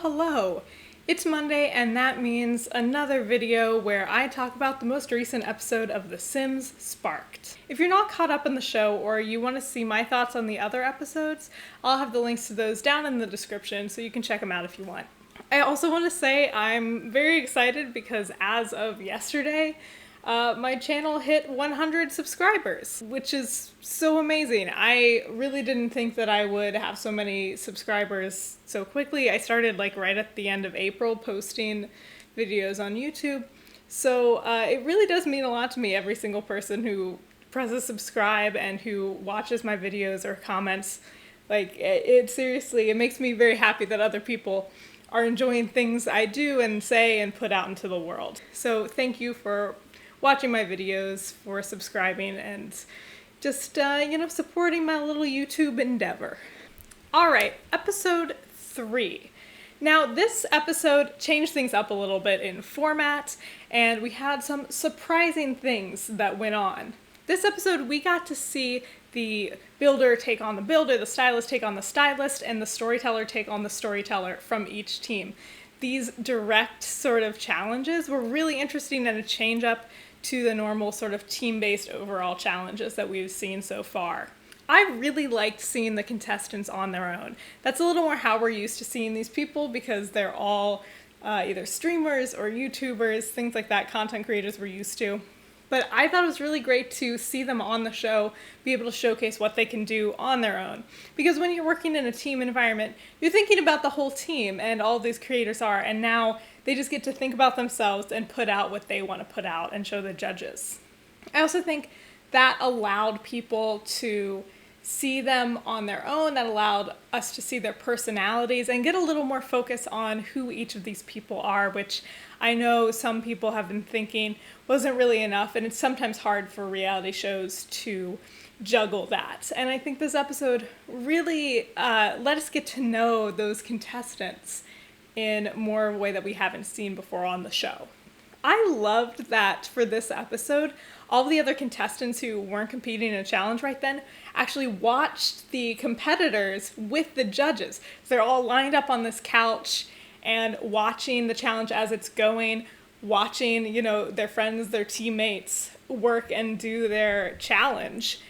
Hello! It's Monday, and that means another video where I talk about the most recent episode of The Sims Sparked. If you're not caught up in the show or you want to see my thoughts on the other episodes, I'll have the links to those down in the description so you can check them out if you want. I also want to say I'm very excited because as of yesterday, my channel hit 100 subscribers, which is so amazing. I really didn't think that I would have so many subscribers so quickly. I started right at the end of April posting videos on YouTube. So it really does mean a lot to me, every single person who presses subscribe and who watches my videos or comments. It seriously, it makes me very happy that other people are enjoying things I do and say and put out into the world. So thank you for watching my videos, for subscribing, and just, supporting my little YouTube endeavor. Alright, episode 3. Now, this episode changed things up a little bit in format, and we had some surprising things that went on. This episode, we got to see the builder take on the builder, the stylist take on the stylist, and the storyteller take on the storyteller from each team. These direct sort of challenges were really interesting and a change up to the normal sort of team-based overall challenges that we've seen so far. I really liked seeing the contestants on their own. That's a little more how we're used to seeing these people because they're all either streamers or YouTubers, things like that, content creators we're used to. But I thought it was really great to see them on the show, be able to showcase what they can do on their own. Because when you're working in a team environment, you're thinking about the whole team, and all these creators are, and now they just get to think about themselves and put out what they want to put out and show the judges. I also think that allowed people to see them on their own, that allowed us to see their personalities and get a little more focus on who each of these people are, which I know some people have been thinking wasn't really enough, and it's sometimes hard for reality shows to juggle that. And I think this episode really let us get to know those contestants in more of a way that we haven't seen before on the show. I loved that for this episode, all the other contestants who weren't competing in a challenge right then actually watched the competitors with the judges. They're all lined up on this couch and watching the challenge as it's going, watching, their friends, their teammates work and do their challenge.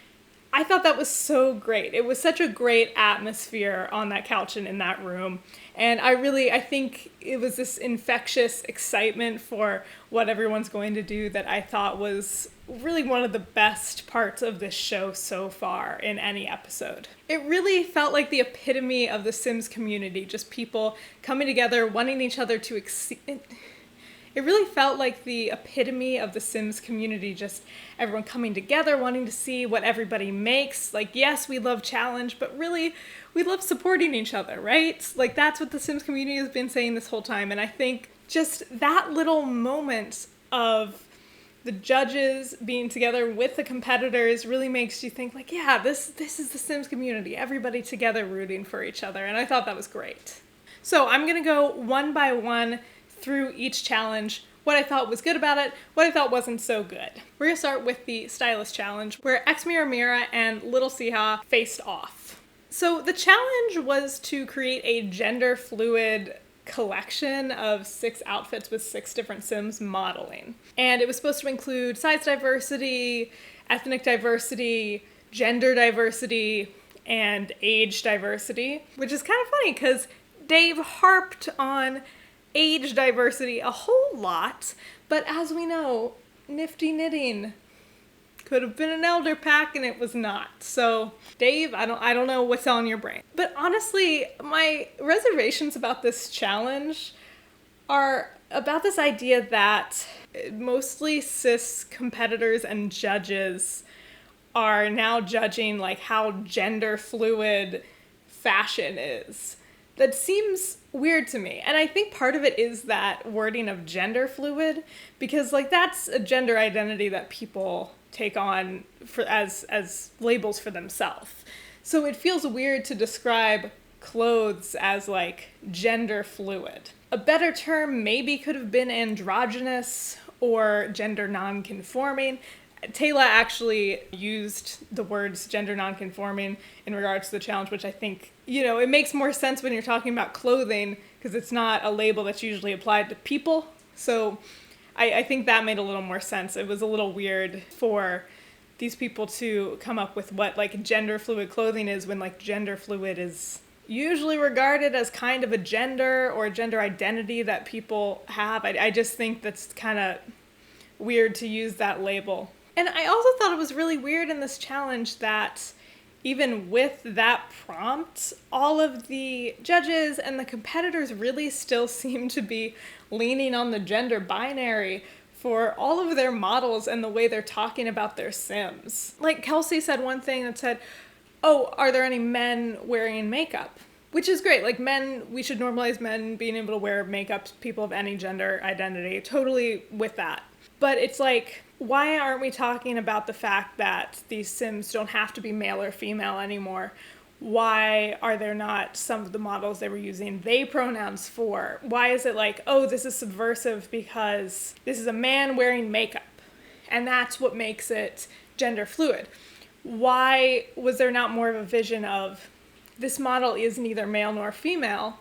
I thought that was so great. It was such a great atmosphere on that couch and in that room. And I think it was this infectious excitement for what everyone's going to do that I thought was really one of the best parts of this show so far in any episode. It really felt like the epitome of the Sims community, just people coming together, wanting each other to exceed. It really felt like the epitome of the Sims community, just everyone coming together, wanting to see what everybody makes. Yes, we love challenge, but really, we love supporting each other, right? That's what the Sims community has been saying this whole time, and I think just that little moment of the judges being together with the competitors really makes you think yeah, this is the Sims community, everybody together rooting for each other, and I thought that was great. So I'm gonna go one by one through each challenge, what I thought was good about it, what I thought wasn't so good. We're gonna start with the Stylist challenge, where Mira and Little Siha faced off. So the challenge was to create a gender-fluid collection of 6 outfits with 6 different Sims modeling. And it was supposed to include size diversity, ethnic diversity, gender diversity, and age diversity, which is kind of funny because Dave harped on age diversity a whole lot, but as we know, nifty knitting could have been an elder pack and it was not. So Dave, I don't know what's on your brain. But honestly, my reservations about this challenge are about this idea that mostly cis competitors and judges are now judging how gender fluid fashion is. That seems weird to me. And I think part of it is that wording of gender fluid, because that's a gender identity that people take on as labels for themselves. So it feels weird to describe clothes as gender fluid. A better term maybe could have been androgynous or gender non-conforming. Taylor actually used the words gender nonconforming in regards to the challenge, which I think, it makes more sense when you're talking about clothing because it's not a label that's usually applied to people. So I think that made a little more sense. It was a little weird for these people to come up with what like gender fluid clothing is when like gender fluid is usually regarded as kind of a gender or a gender identity that people have. I just think that's kind of weird to use that label. And I also thought it was really weird in this challenge that even with that prompt, all of the judges and the competitors really still seem to be leaning on the gender binary for all of their models and the way they're talking about their Sims. Like Kelsey said one thing that said, oh, are there any men wearing makeup? Which is great. Like men, we should normalize men being able to wear makeup, people of any gender identity. Totally with that. But it's like, why aren't we talking about the fact that these Sims don't have to be male or female anymore? Why are there not some of the models they were using they pronouns for? Why is it like, oh, this is subversive because this is a man wearing makeup and that's what makes it gender fluid? Why was there not more of a vision of this model is neither male nor female,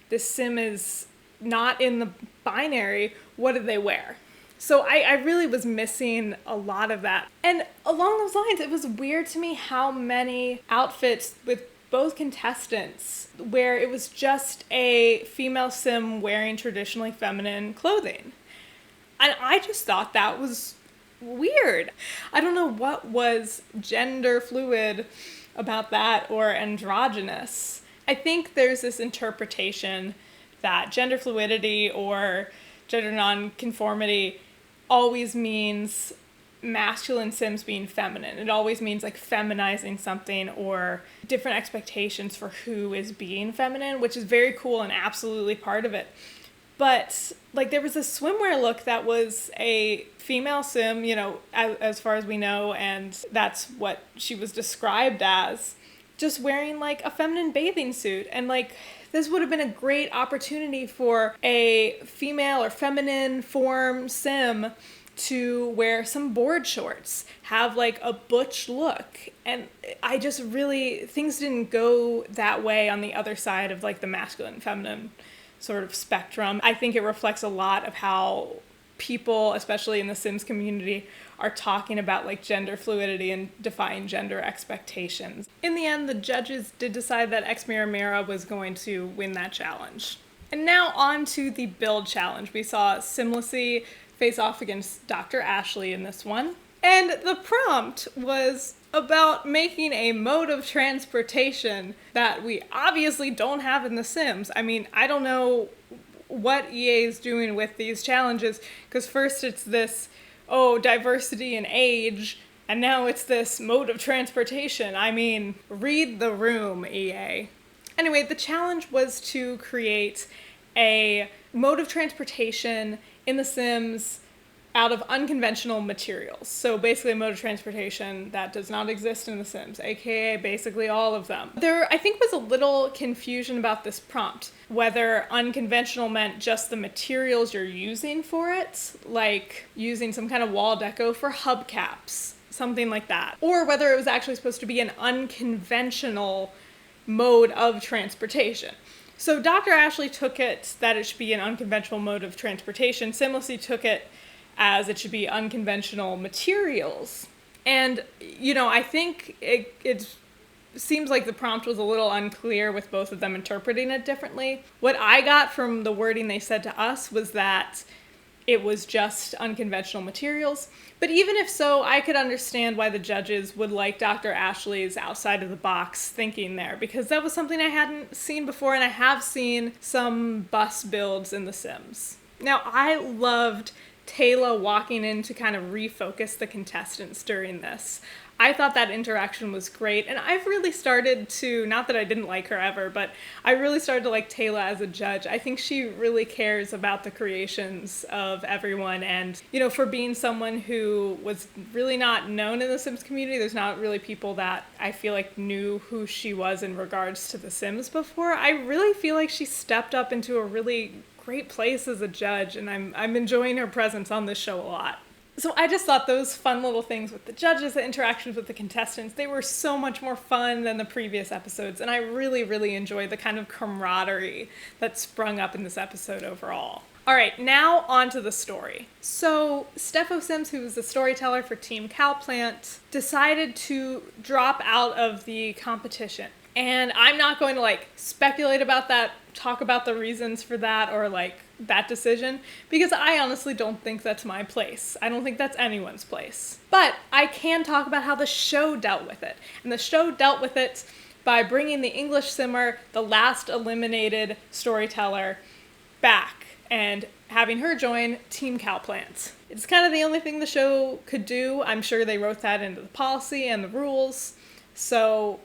this Sim is not in the binary, what do they wear? So I really was missing a lot of that. And along those lines, it was weird to me how many outfits with both contestants where it was just a female Sim wearing traditionally feminine clothing. And I just thought that was weird. I don't know what was gender fluid about that or androgynous. I think there's this interpretation that gender fluidity or gender nonconformity always means masculine Sims being feminine. It always means like feminizing something or different expectations for who is being feminine, which is very cool and absolutely part of it. But like there was a swimwear look that was a female Sim, as far as we know, and that's what she was described as, just wearing like a feminine bathing suit. And like this would have been a great opportunity for a female or feminine form Sim to wear some board shorts, have like a butch look. And I just really, things didn't go that way on the other side of like the masculine and feminine sort of spectrum. I think it reflects a lot of how people, especially in the Sims community, are talking about like gender fluidity and defying gender expectations. In the end, the judges did decide that X Mira Mira was going to win that challenge. And now on to the build challenge. We saw Simlessy face off against Dr. Ashley in this one. And the prompt was about making a mode of transportation that we obviously don't have in The Sims. I mean, I don't know what EA is doing with these challenges, because first it's this, diversity in age, and now it's this mode of transportation. I mean, read the room, EA. Anyway, the challenge was to create a mode of transportation in The Sims out of unconventional materials. So basically a mode of transportation that does not exist in The Sims, aka basically all of them. There, I think, was a little confusion about this prompt, whether unconventional meant just the materials you're using for it, like using some kind of wall deco for hubcaps, something like that, or whether it was actually supposed to be an unconventional mode of transportation. So Dr. Ashley took it that it should be an unconventional mode of transportation. Simlessy took it as it should be unconventional materials. And, I think it seems like the prompt was a little unclear with both of them interpreting it differently. What I got from the wording they said to us was that it was just unconventional materials. But even if so, I could understand why the judges would like Dr. Ashley's outside of the box thinking there, because that was something I hadn't seen before, and I have seen some bus builds in The Sims. Now, I loved Taylor walking in to kind of refocus the contestants during this. I thought that interaction was great, and I've really started to, not that I didn't like her ever, but I really started to like Taylor as a judge. I think she really cares about the creations of everyone, and, for being someone who was really not known in the Sims community, there's not really people that I feel like knew who she was in regards to The Sims before. I really feel like she stepped up into a really great place as a judge, and I'm enjoying her presence on this show a lot. So I just thought those fun little things with the judges, the interactions with the contestants, they were so much more fun than the previous episodes. And I really, really enjoyed the kind of camaraderie that sprung up in this episode overall. All right, now on to the story. So Stepho Sims, who was the storyteller for Team Cowplant, decided to drop out of the competition. And I'm not going to like speculate about that, talk about the reasons for that or like that decision, because I honestly don't think that's my place. I don't think that's anyone's place. But I can talk about how the show dealt with it. And the show dealt with it by bringing the English simmer, the last eliminated storyteller, back and having her join Team Cowplant. It's kind of the only thing the show could do. I'm sure they wrote that into the policy and the rules. So,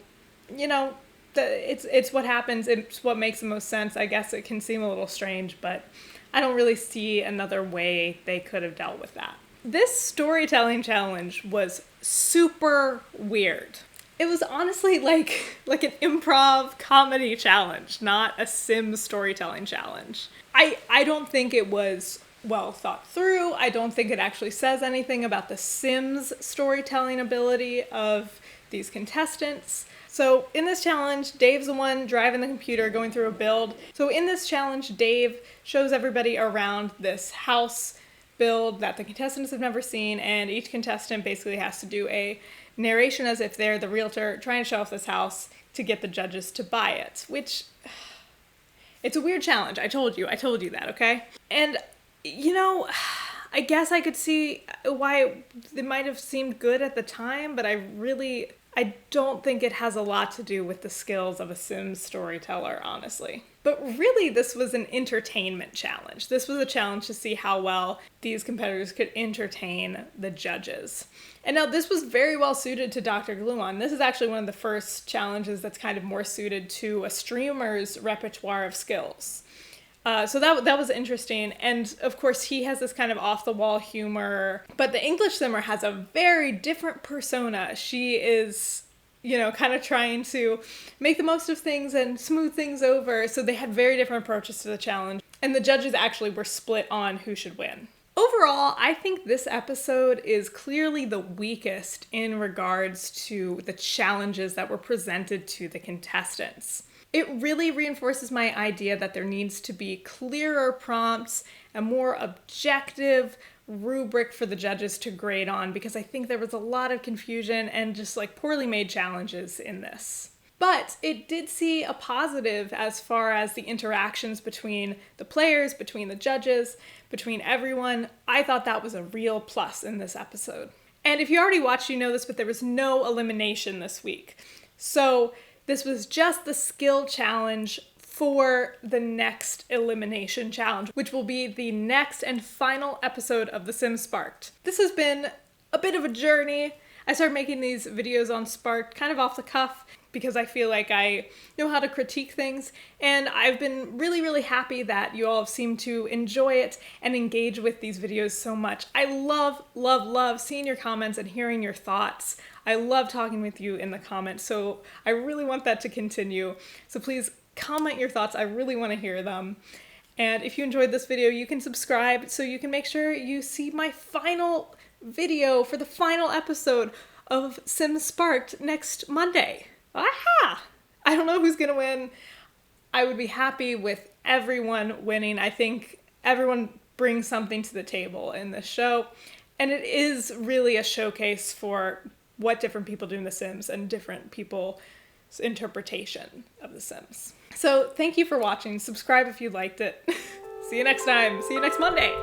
you know, it's what happens. It's what makes the most sense. I guess it can seem a little strange, but I don't really see another way they could have dealt with that. This storytelling challenge was super weird. It was honestly like an improv comedy challenge, not a Sims storytelling challenge. I don't think it was well thought through. I don't think it actually says anything about the Sims storytelling ability of these contestants. So in this challenge, Dave's the one driving the computer, going through a build. So in this challenge, Dave shows everybody around this house build that the contestants have never seen, and each contestant basically has to do a narration as if they're the realtor trying to show off this house to get the judges to buy it, which it's a weird challenge. I told you that, okay? And you know, I guess I could see why it might have seemed good at the time, but I don't think it has a lot to do with the skills of a Sims storyteller, honestly. But really, this was an entertainment challenge. This was a challenge to see how well these competitors could entertain the judges. And now this was very well suited to Dr. Gluon. This is actually one of the first challenges that's kind of more suited to a streamer's repertoire of skills. So that was interesting. And of course, he has this kind of off-the-wall humor. But the English simmer has a very different persona. She is, you know, kind of trying to make the most of things and smooth things over. So they had very different approaches to the challenge. And the judges actually were split on who should win. Overall, I think this episode is clearly the weakest in regards to the challenges that were presented to the contestants. It really reinforces my idea that there needs to be clearer prompts, a more objective rubric for the judges to grade on, because I think there was a lot of confusion and just like poorly made challenges in this. But it did see a positive as far as the interactions between the players, between the judges, between everyone. I thought that was a real plus in this episode. And if you already watched, you know this, but there was no elimination this week. So this was just the skill challenge for the next elimination challenge, which will be the next and final episode of The Sims Sparked. This has been a bit of a journey. I started making these videos on Sparked kind of off the cuff because I feel like I know how to critique things, and I've been really, really happy that you all have seemed to enjoy it and engage with these videos so much. I love, love, love seeing your comments and hearing your thoughts. I love talking with you in the comments, so I really want that to continue. So please comment your thoughts. I really want to hear them. And if you enjoyed this video, you can subscribe so you can make sure you see my final video for the final episode of Sims Sparked next Monday. Aha! I don't know who's gonna win. I would be happy with everyone winning. I think everyone brings something to the table in this show, and it is really a showcase for what different people do in The Sims and different people's interpretation of The Sims. So thank you for watching. Subscribe if you liked it. See you next time. See you next Monday.